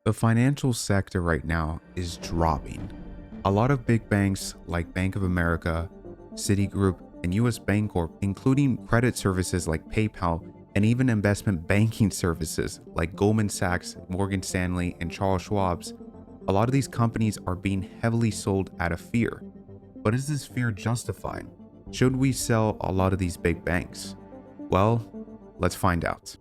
The financial sector right now is dropping. A lot of big banks like Bank of America, Citigroup, and US Bancorp, including credit services like PayPal, and even investment banking services like Goldman Sachs, Morgan Stanley, and Charles Schwab's, a lot of these companies are being heavily sold out of fear. But is this fear justified? Should we sell a lot of these big banks? Well, let's find out.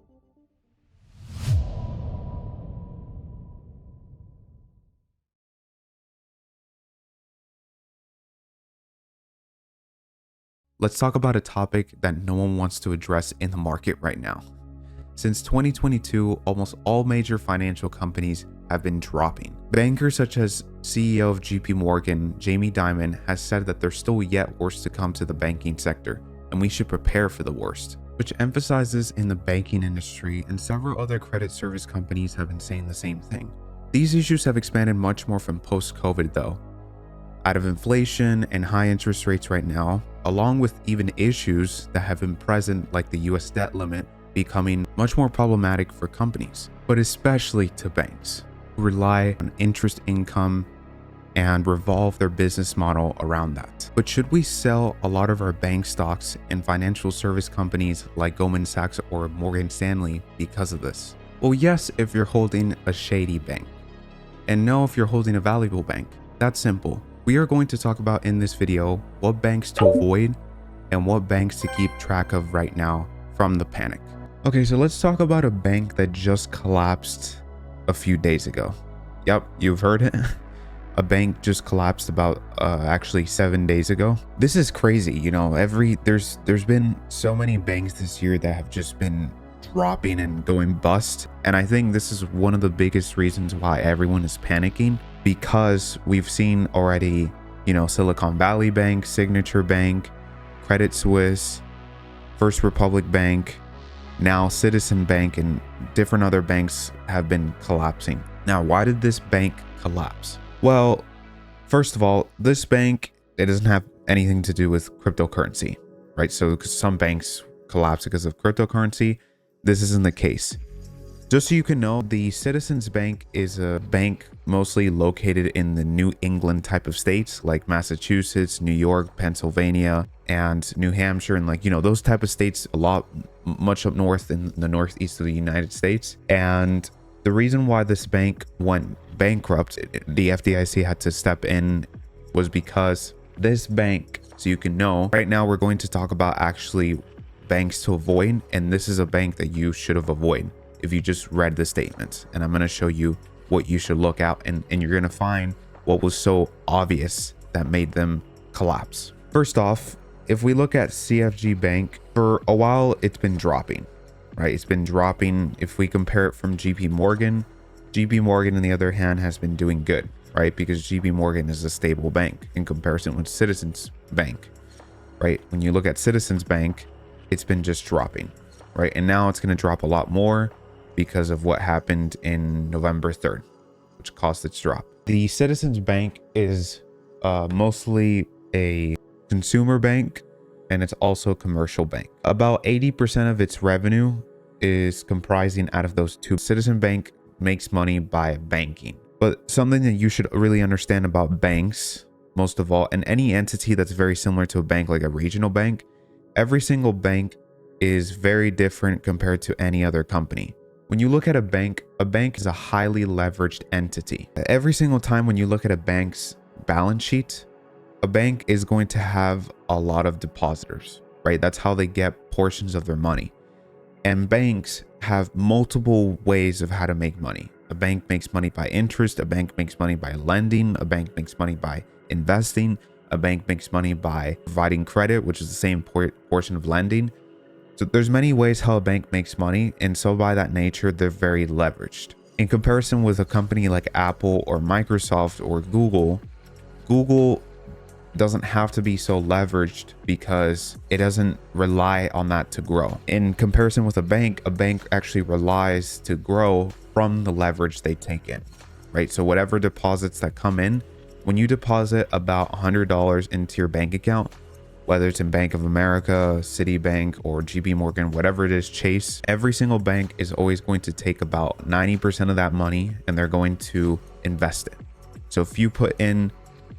Let's talk about a topic that no one wants to address in the market right now. Since 2022, almost all major financial companies have been dropping. Bankers such as CEO of JP Morgan, Jamie Dimon, has said that there's still yet worse to come to the banking sector, and we should prepare for the worst, which emphasizes in the banking industry, and several other credit service companies have been saying the same thing. These issues have expanded much more from post-COVID though. Out of inflation and high interest rates right now, along with even issues that have been present like the US debt limit becoming much more problematic for companies, but especially to banks who rely on interest income and revolve their business model around that. But should we sell a lot of our bank stocks and financial service companies like Goldman Sachs or Morgan Stanley because of this? Well, yes, if you're holding a shady bank, and no, if you're holding a valuable bank. That's simple. We are going to talk about in this video what banks to avoid and what banks to keep track of right now from the panic. Okay, so let's talk about a bank that just collapsed a few days ago. Yep, you've heard it. A bank just collapsed about actually 7 days ago. This is crazy, you know. There's been so many banks this year that have just been dropping and going bust, and I think this is one of the biggest reasons why everyone is panicking, because we've seen already, you know, Silicon Valley Bank, Signature Bank, Credit Suisse, First Republic Bank, now Citizen Bank, and different other banks have been collapsing. Now, why did this bank collapse? Well, first of all, this bank, it doesn't have anything to do with cryptocurrency, right? So some banks collapse because of cryptocurrency. This isn't the case. Just so you can know, the Citizens Bank is a bank mostly located in the New England type of states like Massachusetts, New York, Pennsylvania, and New Hampshire, and like, you know, those type of states, much up north in the northeast of the United States. And the reason why this bank went bankrupt, the FDIC had to step in, was because this bank, so you can know, right now we're going to talk about actually banks to avoid, and this is a bank that you should have avoided if you just read the statements. And I'm going to show you what you should look out, and you're going to find what was so obvious that made them collapse. First off, if we look at CFG Bank, for a while it's been dropping, right? It's been dropping. If we compare it from JP Morgan on the other hand has been doing good, right? Because JP Morgan is a stable bank in comparison with Citizens Bank, right? When you look at Citizens Bank, it's been just dropping, right? And now it's going to drop a lot more because of what happened in November 3rd, which caused its drop. The Citizens Bank is mostly a consumer bank, and it's also a commercial bank. About 80% of its revenue is comprising out of those two. Citizen Bank makes money by banking. But something that you should really understand about banks, most of all, and any entity that's very similar to a bank, like a regional bank, every single bank is very different compared to any other company. When you look at a bank is a highly leveraged entity. Every single time when you look at a bank's balance sheet, a bank is going to have a lot of depositors, right? That's how they get portions of their money. And banks have multiple ways of how to make money. A bank makes money by interest, a bank makes money by lending, a bank makes money by investing, a bank makes money by providing credit, which is the same portion of lending. So there's many ways how a bank makes money, and so by that nature, they're very leveraged. In comparison with a company like Apple or Microsoft or Google doesn't have to be so leveraged because it doesn't rely on that to grow. In comparison with a bank actually relies to grow from the leverage they take in, right? So whatever deposits that come in, when you deposit about $100 into your bank account, whether it's in Bank of America, Citibank, or JP Morgan, whatever it is, Chase, every single bank is always going to take about 90% of that money and they're going to invest it. So if you put in,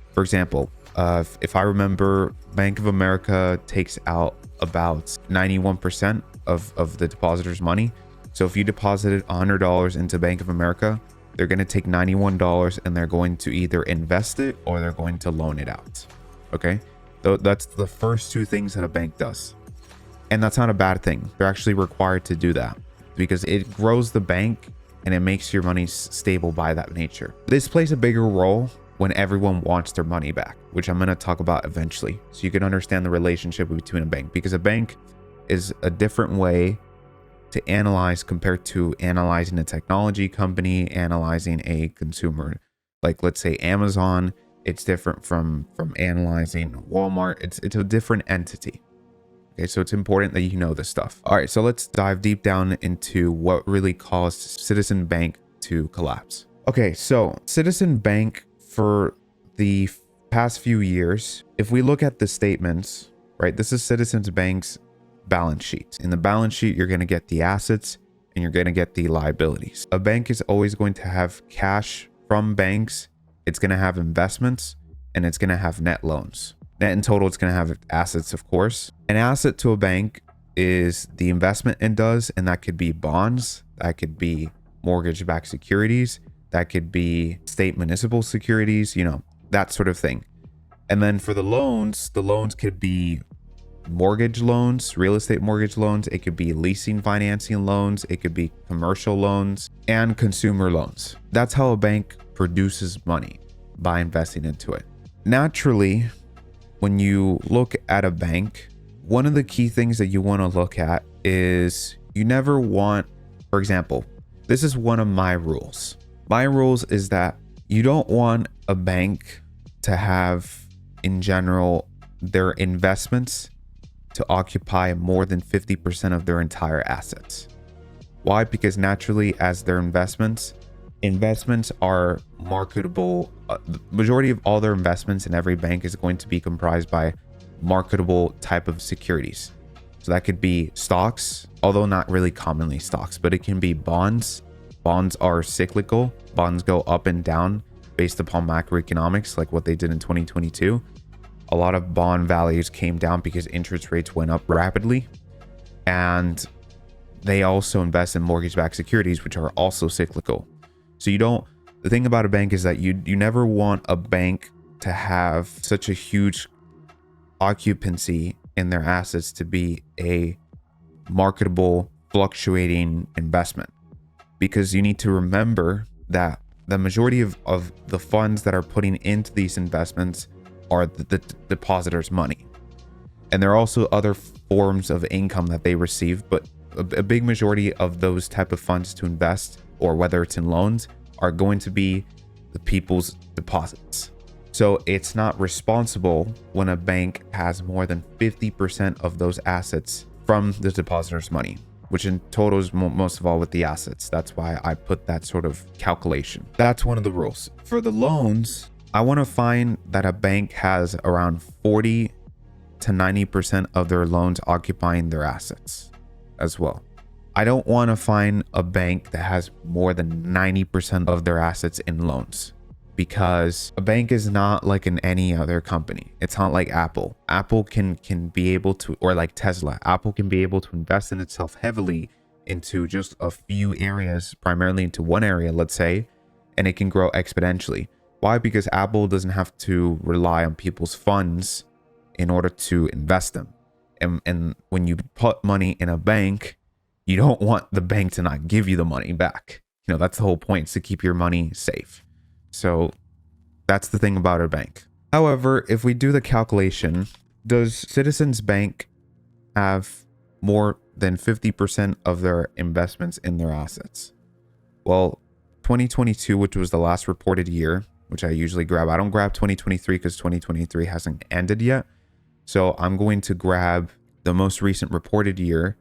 for example, if I remember, Bank of America takes out about 91% of the depositor's money. So if you deposited $100 into Bank of America, they're going to take $91 and they're going to either invest it or they're going to loan it out. Okay. So that's the first two things that a bank does. And that's not a bad thing. They're actually required to do that because it grows the bank and it makes your money stable by that nature. This plays a bigger role when everyone wants their money back, which I'm going to talk about eventually. So you can understand the relationship between a bank, because a bank is a different way to analyze compared to analyzing a technology company, analyzing a consumer. Like let's say Amazon, it's different from analyzing Walmart. It's a different entity. Okay, so it's important that you know this stuff. All right, so let's dive deep down into what really caused Citizen Bank to collapse. Okay, so Citizen Bank, for the past few years, if we look at the statements, right, this is Citizens Bank's balance sheet. In the balance sheet, you're going to get the assets and you're going to get the liabilities. A bank is always going to have cash from banks. It's going to have investments and it's going to have net loans. Net in total, it's going to have assets, of course. An asset to a bank is the investment it does, and that could be bonds, that could be mortgage-backed securities, that could be state municipal securities, you know, that sort of thing. And then for the loans could be mortgage loans, real estate mortgage loans. It could be leasing financing loans. It could be commercial loans and consumer loans. That's how a bank produces money, by investing into it. Naturally, when you look at a bank, one of the key things that you want to look at is you never want, for example, this is one of my rules. My rules is that you don't want a bank to have, in general, their investments to occupy more than 50% of their entire assets. Why? Because naturally, as their investments are marketable. The majority of all their investments in every bank is going to be comprised by marketable type of securities. So that could be stocks, although not really commonly stocks, but it can be bonds. Bonds are cyclical. Bonds go up and down based upon macroeconomics, like what they did in 2022. A lot of bond values came down because interest rates went up rapidly. And they also invest in mortgage-backed securities, which are also cyclical. So the thing about a bank is that you never want a bank to have such a huge occupancy in their assets to be a marketable, fluctuating investment. Because you need to remember that the majority of the funds that are putting into these investments are the depositors' money. And there are also other forms of income that they receive, but a big majority of those type of funds to invest, or whether it's in loans, are going to be the people's deposits. So it's not responsible when a bank has more than 50% of those assets from the depositor's money, which in total is most of all with the assets. That's why I put that sort of calculation. That's one of the rules. For the loans, I want to find that a bank has around 40 to 90% of their loans occupying their assets as well. I don't want to find a bank that has more than 90% of their assets in loans, because a bank is not like any other company. It's not like Apple. Apple can be able to, or like Tesla, Apple can be able to invest in itself heavily into just a few areas, primarily into one area, let's say, and it can grow exponentially. Why? Because Apple doesn't have to rely on people's funds in order to invest them. And when you put money in a bank, you don't want the bank to not give you the money back. You know, that's the whole point, is to keep your money safe. So that's the thing about a bank. However, if we do the calculation, does Citizens Bank have more than 50% of their investments in their assets? Well, 2022, which was the last reported year, which I usually grab. I don't grab 2023 because 2023 hasn't ended yet. So I'm going to grab the most recent reported year,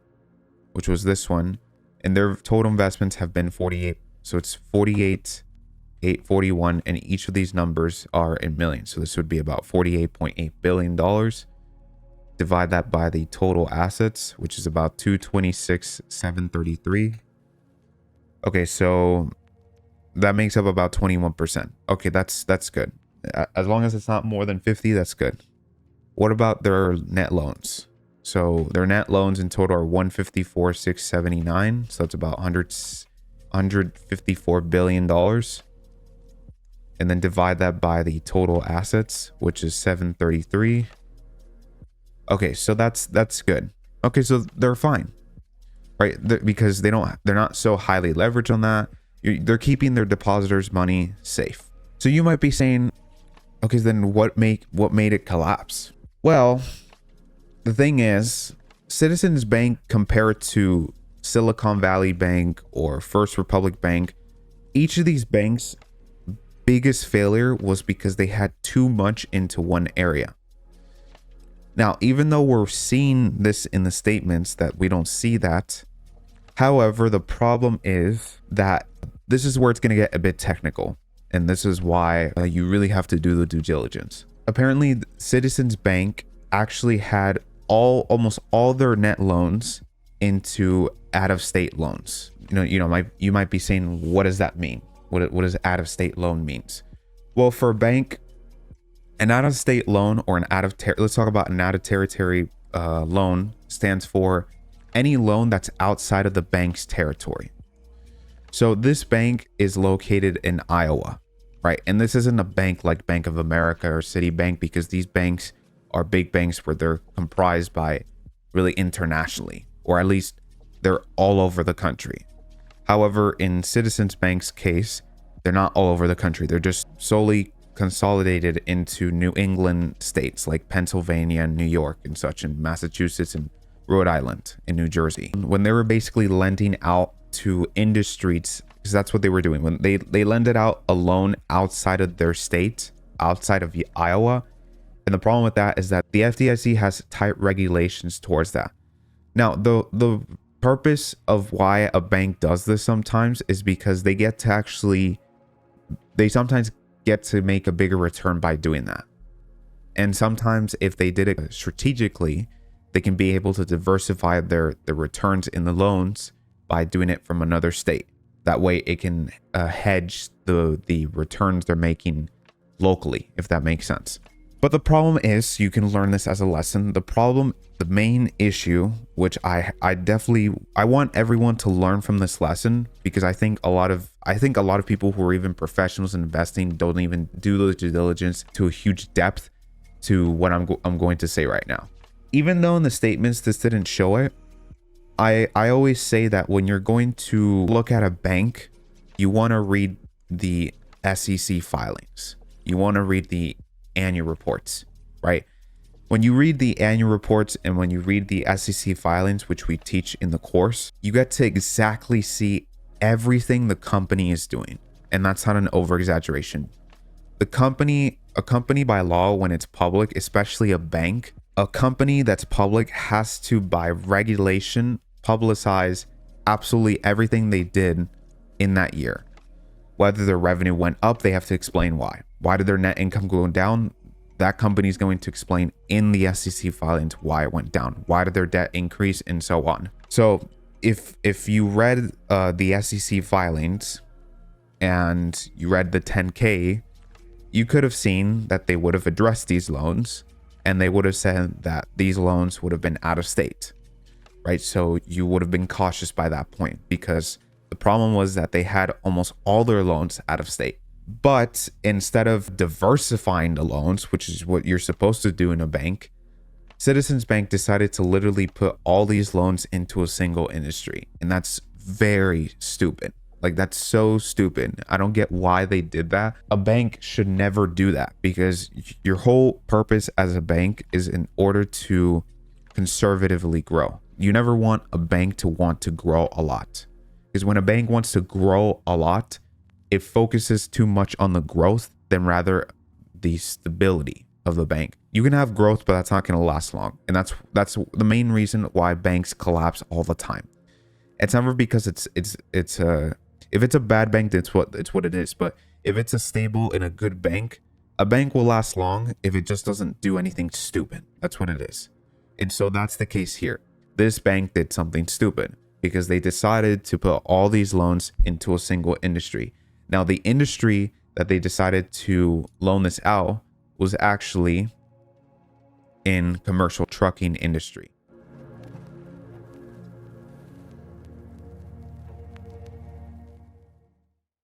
which was this one, and their total investments have been 48. So it's 48, 841, and each of these numbers are in millions. So this would be about $48.8 billion. divide that by the total assets, which is about 226,733. Okay, so that makes up about 21%. Okay, that's good. As long as it's not more than 50, that's good. What about their net loans? So their net loans in total are 154,679. So that's about $154 billion. And then divide that by the total assets, which is 733. Okay, so that's good. Okay, so they're fine, right? Because they're not so highly leveraged on that. They're keeping their depositors' money safe. So you might be saying, okay, then what made it collapse? Well, the thing is, Citizens Bank compared to Silicon Valley Bank or First Republic Bank, each of these banks' biggest failure was because they had too much into one area. Now, even though we're seeing this in the statements that we don't see that, however, the problem is that this is where it's going to get a bit technical. And this is why you really have to do the due diligence. Apparently, Citizens Bank actually had almost all their net loans into out-of-state loans. You might be saying, what does that mean? What does out-of-state loan means? Well, for a bank, an out-of-state loan or let's talk about an out-of-territory loan stands for any loan that's outside of the bank's territory. So this bank is located in Iowa, right? And this isn't a bank like Bank of America or Citibank, because these banks are big banks where they're comprised by really internationally, or at least they're all over the country. However, in Citizens Bank's case, they're not all over the country. They're just solely consolidated into New England states like Pennsylvania and New York and such, and Massachusetts and Rhode Island and New Jersey. When they were basically lending out to industries, because that's what they were doing, when they lended out a loan outside of their state, outside of Iowa. And the problem with that is that the FDIC has tight regulations towards that. Now, the purpose of why a bank does this sometimes is because they sometimes get to make a bigger return by doing that. And sometimes if they did it strategically, they can be able to diversify their returns in the loans by doing it from another state. That way it can hedge the returns they're making locally, if that makes sense. But the problem is, you can learn this as a lesson. The main issue, which I want everyone to learn from this lesson, because I think a lot of people who are even professionals in investing don't even do the due diligence to a huge depth to what I'm going to say right now. Even though in the statements this didn't show it, I always say that when you're going to look at a bank, you want to read the SEC filings. You want to read the annual reports, right? When you read the annual reports and when you read the SEC filings, which we teach in the course, you get to exactly see everything the company is doing. And that's not an over exaggeration. A company by law, when it's public, especially a bank, a company that's public has to, by regulation, publicize absolutely everything they did in that year. Whether their revenue went up, they have to explain why. Why did their net income go down? That company is going to explain in the SEC filings why it went down. Why did their debt increase, and so on. So if you read the SEC filings and you read the 10K, you could have seen that they would have addressed these loans, and they would have said that these loans would have been out of state, right? So you would have been cautious by that point, because the problem was that they had almost all their loans out of state. But instead of diversifying the loans, which is what you're supposed to do in a bank, Citizens Bank decided to literally put all these loans into a single industry. And that's very stupid. Like, that's so stupid. I don't get why they did that. A bank should never do that, because your whole purpose as a bank is in order to conservatively grow. You never want a bank to want to grow a lot. Because when a bank wants to grow a lot, it focuses too much on the growth than rather the stability of the bank. You can have growth, but that's not going to last long. And that's the main reason why banks collapse all the time. It's never because if it's a bad bank, it's what it is. But if it's a stable and a good bank, a bank will last long if it just doesn't do anything stupid. That's what it is. And so that's the case here. This bank did something stupid because they decided to put all these loans into a single industry. Now, the industry that they decided to loan this out was actually in commercial trucking industry.